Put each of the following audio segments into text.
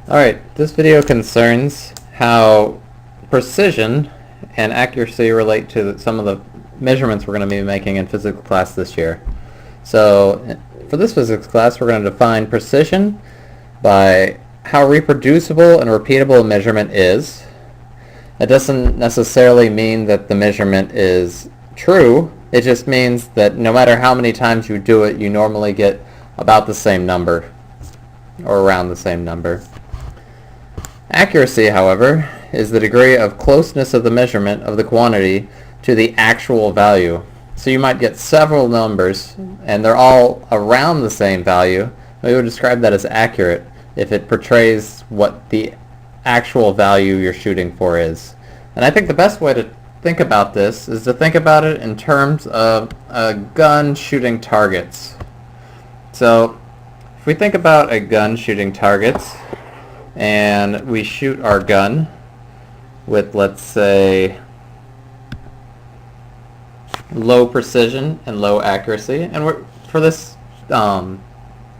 Alright, this video concerns how precision and accuracy relate to some of the measurements we're going to be making in physics class this year. So for this physics class, we're going to define precision by how reproducible and repeatable a measurement is. It doesn't necessarily mean that the measurement is true. It just means that no matter how many times you do it, you normally get about the same number or around the same number. Accuracy, however, is the degree of closeness of the measurement of the quantity to the actual value. So you might get several numbers and they're all around the same value. We would describe that as accurate if it portrays what the actual value you're shooting for is. And I think the best way to think about this is to think about it in terms of a gun shooting targets. So if we think about a gun shooting targets, and we shoot our gun with, let's say, low precision and low accuracy, and for this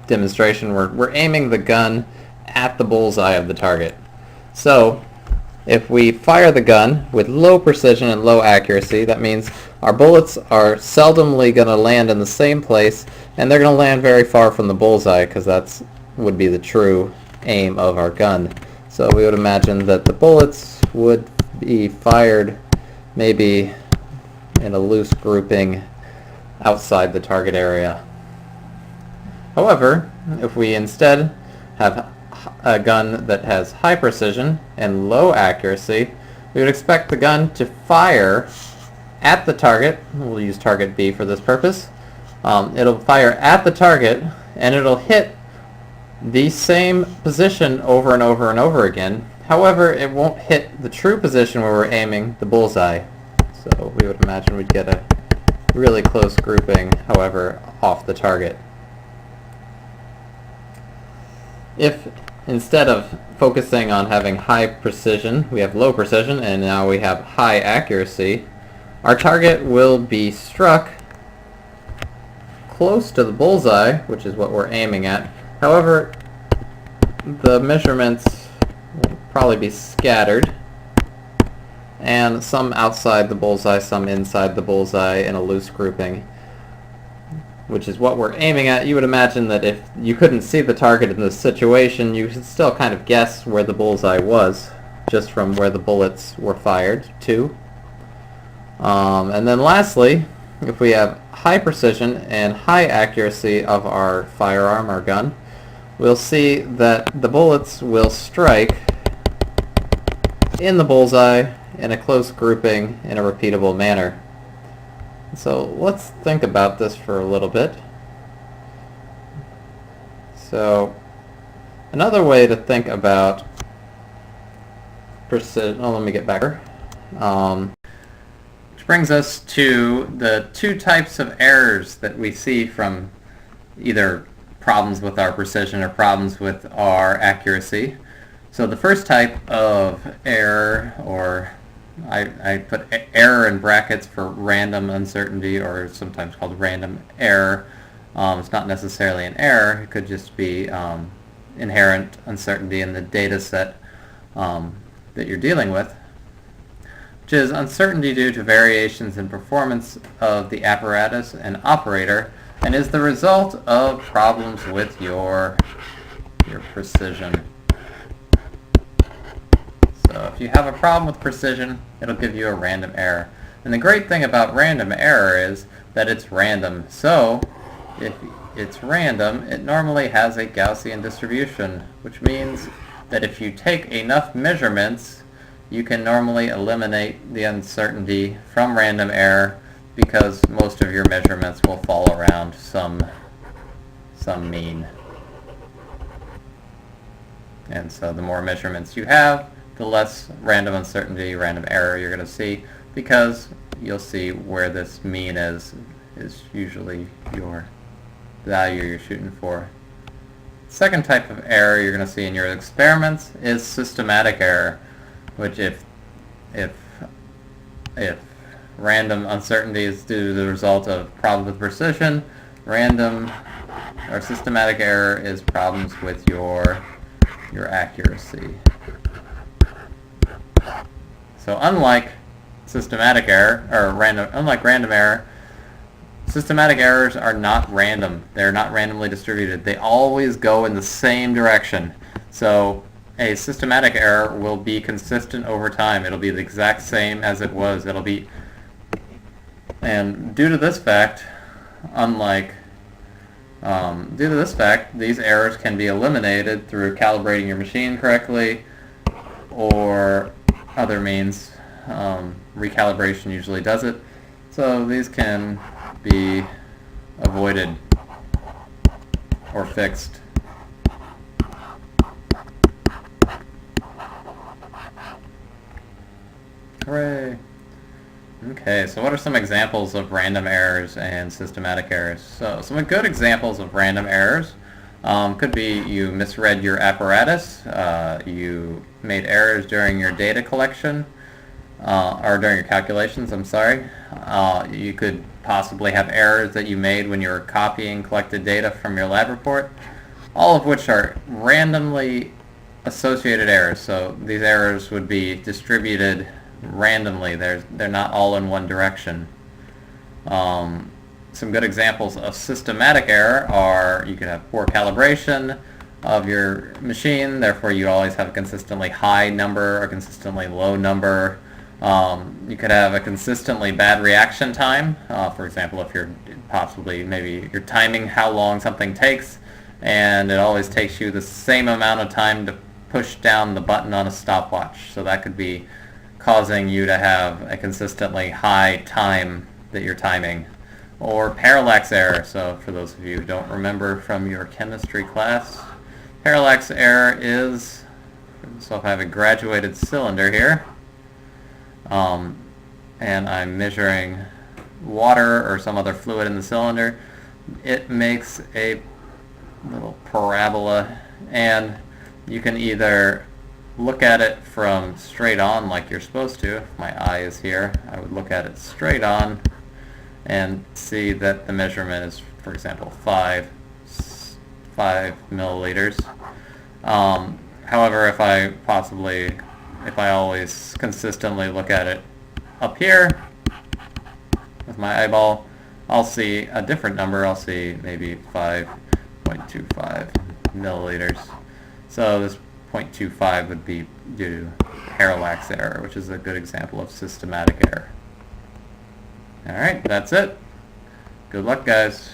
demonstration we're aiming the gun at the bullseye of the target. So if we fire the gun with low precision and low accuracy, that means our bullets are seldomly going to land in the same place, and they're going to land very far from the bullseye, because that's would be the true aim of our gun. So we would imagine that the bullets would be fired maybe in a loose grouping outside the target area. However, if we instead have a gun that has high precision and low accuracy, we would expect the gun to fire at the target. We'll use target B for this purpose. It'll fire at the target and it'll hit the same position over and over and over again. However, it won't hit the true position where we're aiming, the bullseye. So we would imagine we'd get a really close grouping, however, off the target. If instead of focusing on having high precision, we have low precision, and now we have high accuracy, our target will be struck close to the bullseye, which is what we're aiming at. However, the measurements will probably be scattered, and some outside the bullseye, some inside the bullseye in a loose grouping, which is what we're aiming at. You would imagine that if you couldn't see the target in this situation, you could still kind of guess where the bullseye was, just from where the bullets were fired to. And then lastly, if we have high precision and high accuracy of our firearm, our gun, we'll see that the bullets will strike in the bullseye in a close grouping in a repeatable manner. So let's think about this for a little bit. So another way to think about precision, let me get back here. Which brings us to the two types of errors that we see from either problems with our precision or problems with our accuracy. So the first type of error, or I put error in brackets for random uncertainty, or sometimes called random error. It's not necessarily an error. It could just be inherent uncertainty in the data set that you're dealing with, which is uncertainty due to variations in performance of the apparatus and operator, and is the result of problems with your precision. So if you have a problem with precision, it'll give you a random error. And the great thing about random error is that it's random. So if it's random, it normally has a Gaussian distribution, which means that if you take enough measurements, you can normally eliminate the uncertainty from random error, because most of your measurements will fall around some mean. And so the more measurements you have, the less random uncertainty, random error you're going to see, because you'll see where this mean is usually your value you're shooting for. Second type of error you're going to see in your experiments is systematic error, which if random uncertainty is due to the result of problems with precision, random or systematic error is problems with your your accuracy. So unlike systematic error, or unlike random error, systematic errors are not random. They're not randomly distributed. They always go in the same direction. So a systematic error will be consistent over time. It'll be the exact same as it was. And due to this fact, these errors can be eliminated through calibrating your machine correctly or other means. Recalibration usually does it. So these can be avoided or fixed. Hooray! Okay, so what are some examples of random errors and systematic errors? So some good examples of random errors could be you misread your apparatus, you made errors during your data collection, or during your calculations, I'm sorry. You could possibly have errors that you made when you were copying collected data from your lab report, all of which are randomly associated errors. So these errors would be distributed randomly. They're not all in one direction. Some good examples of systematic error are you could have poor calibration of your machine, therefore you always have a consistently high number or consistently low number. You could have a consistently bad reaction time. For example, if maybe you're timing how long something takes, and it always takes you the same amount of time to push down the button on a stopwatch. So that could be causing you to have a consistently high time that you're timing. Or parallax error. So for those of you who don't remember from your chemistry class, parallax error is, so if I have a graduated cylinder here, and I'm measuring water or some other fluid in the cylinder, it makes a little parabola, and you can either look at it from straight on like you're supposed to. If my eye is here, I would look at it straight on and see that the measurement is, for example, 5 milliliters. However, if I always consistently look at it up here with my eyeball, I'll see a different number. I'll see maybe 5.25 milliliters. So this 0.25 would be due to parallax error, which is a good example of systematic error. Alright, that's it. Good luck, guys.